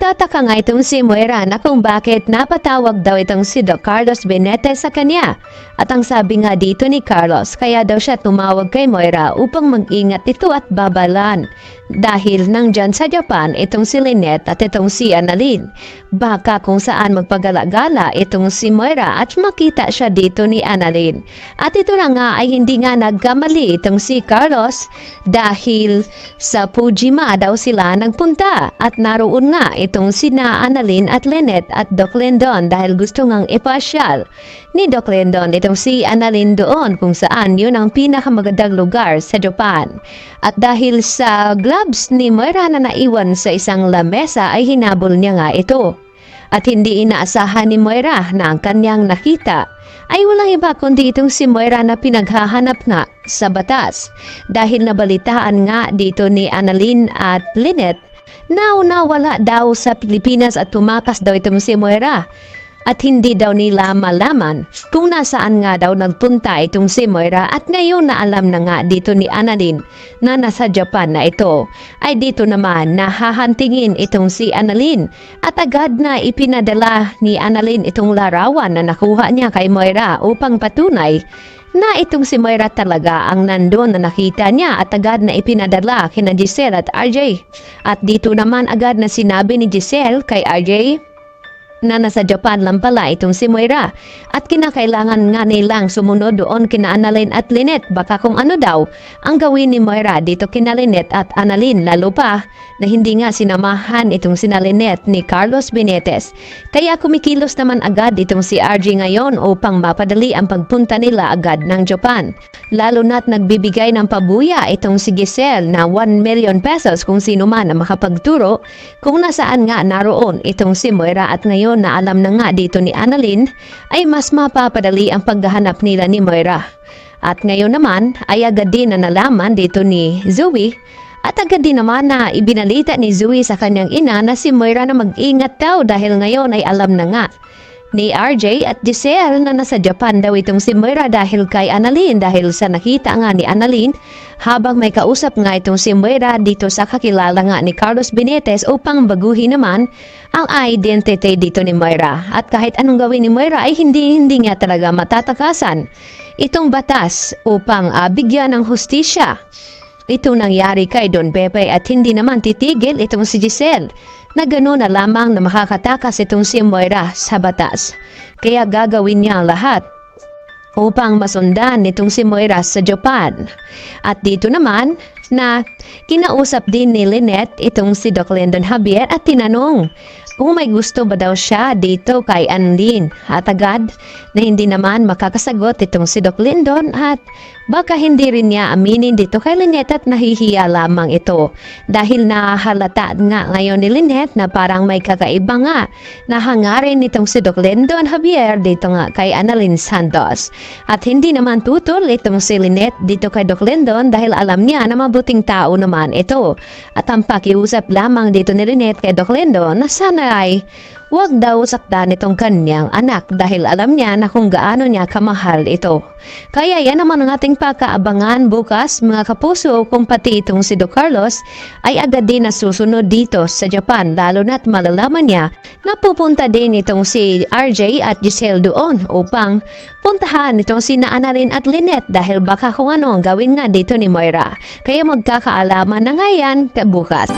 Nagtataka nga itong si Moira na kung bakit napatawag daw itong si Doc Carlos Benitez sa kanya. At ang sabi nga dito ni Carlos, kaya daw siya tumawag kay Moira upang mag-ingat ito at babalan. Dahil nandyan sa Japan itong si Lynette at itong si Annalyn. Baka kung saan magpagala-gala itong si Moira at makita siya dito ni Annalyn. At ito na nga ay hindi nga nagkamali itong si Carlos dahil sa Fujima daw sila nagpunta at naroon nga itong sina Annalyn at Lynette at Doc Lindon dahil gusto ngang ipasyal ni Doc Lindon itong si Annalyn doon kung saan yun ang pinakamagandang lugar sa Japan. At dahil sa gloves ni Moira na naiwan sa isang lamesa ay hinabol niya nga ito. At hindi inaasahan ni Moira na ang kanyang nakita ay walang iba kundi itong si Moira na pinaghahanap nga sa batas. Dahil nabalitaan nga dito ni Annalyn at Lynette na nawala daw sa Pilipinas at tumakas daw itong si Moira. At hindi daw nila malaman kung nasaan nga daw nagpunta itong si Moira at ngayon na alam na nga dito ni Annalyn na nasa Japan na ito. Ay dito naman nahahantingin itong si Annalyn at agad na ipinadala ni Annalyn itong larawan na nakuha niya kay Moira upang patunay na itong si Moira talaga ang nandun na nakita niya at agad na ipinadala kina Giselle at RJ. At dito naman agad na sinabi ni Giselle kay RJ na nasa Japan lang pala itong si Moira at kinakailangan nga nilang sumunod doon kina Annalyn at Lynette baka kung ano daw ang gawin ni Moira dito kina Lynette at Annalyn, lalo pa na hindi nga sinamahan itong sina Lynette ni Carlos Benitez. Kaya kumikilos naman agad itong si RJ ngayon upang mapadali ang pagpunta nila agad ng Japan. Lalo na't nagbibigay ng pabuya itong si Giselle na 1 million pesos kung sino man ang makapagturo kung nasaan nga naroon itong si Moira. At ngayon na alam na nga dito ni Annalyn ay mas mapapadali ang paghahanap nila ni Moira. At ngayon naman ay agad din na nalaman dito ni Zoe at agad din naman na ibinalita ni Zoe sa kanyang ina na si Moira na mag-ingat daw dahil ngayon ay alam na nga ni RJ at Giselle na nasa Japan daw itong si Moira dahil kay Annalyn dahil sa nakita nga ni Annalyn habang may kausap nga itong si Moira dito sa kakilala nga ni Carlos Benitez upang baguhin naman ang identity dito ni Moira. At kahit anong gawin ni Moira ay hindi nga talaga matatakasan itong batas upang bigyan ng hustisya. Ito nangyari kay Don Pepe at hindi naman titigil itong si Giselle na gano'n na lamang na makakatakas itong si Moira sa batas. Kaya gagawin niya ang lahat upang masundan nitong si Moira sa Japan. At dito naman na kinausap din ni Lynette itong si Doc Lindon Javier at tinanong kung may gusto ba daw siya dito kay Annalyn. At agad na hindi naman makakasagot itong si Doc Lindon at baka hindi rin niya aminin dito kay Lynette at nahihiya lamang ito. Dahil nahalata nga ngayon ni Lynette na parang may kakaiba nga na hangarin itong si Doc Lindon Javier dito nga kay Annalyn Santos. At hindi naman tutol itong si Lynette dito kay Doc Lindon dahil alam niya na mabuting tao naman ito. At ang pakiusap lamang dito ni Lynette kay Doc Lindon na sana ay huwag daw sakdan itong kanyang anak dahil alam niya na kung gaano niya kamahal ito. Kaya yan naman ang ating pakaabangan bukas mga kapuso kung pati itong si Doc Carlos ay agad din na susunod dito sa Japan lalo na't malalaman niya na pupunta din itong si RJ at Giselle doon upang puntahan itong si Annalyn at Lynette dahil baka kung ano ang gawin nga dito ni Moira. Kaya magkakaalaman na nga yan bukas.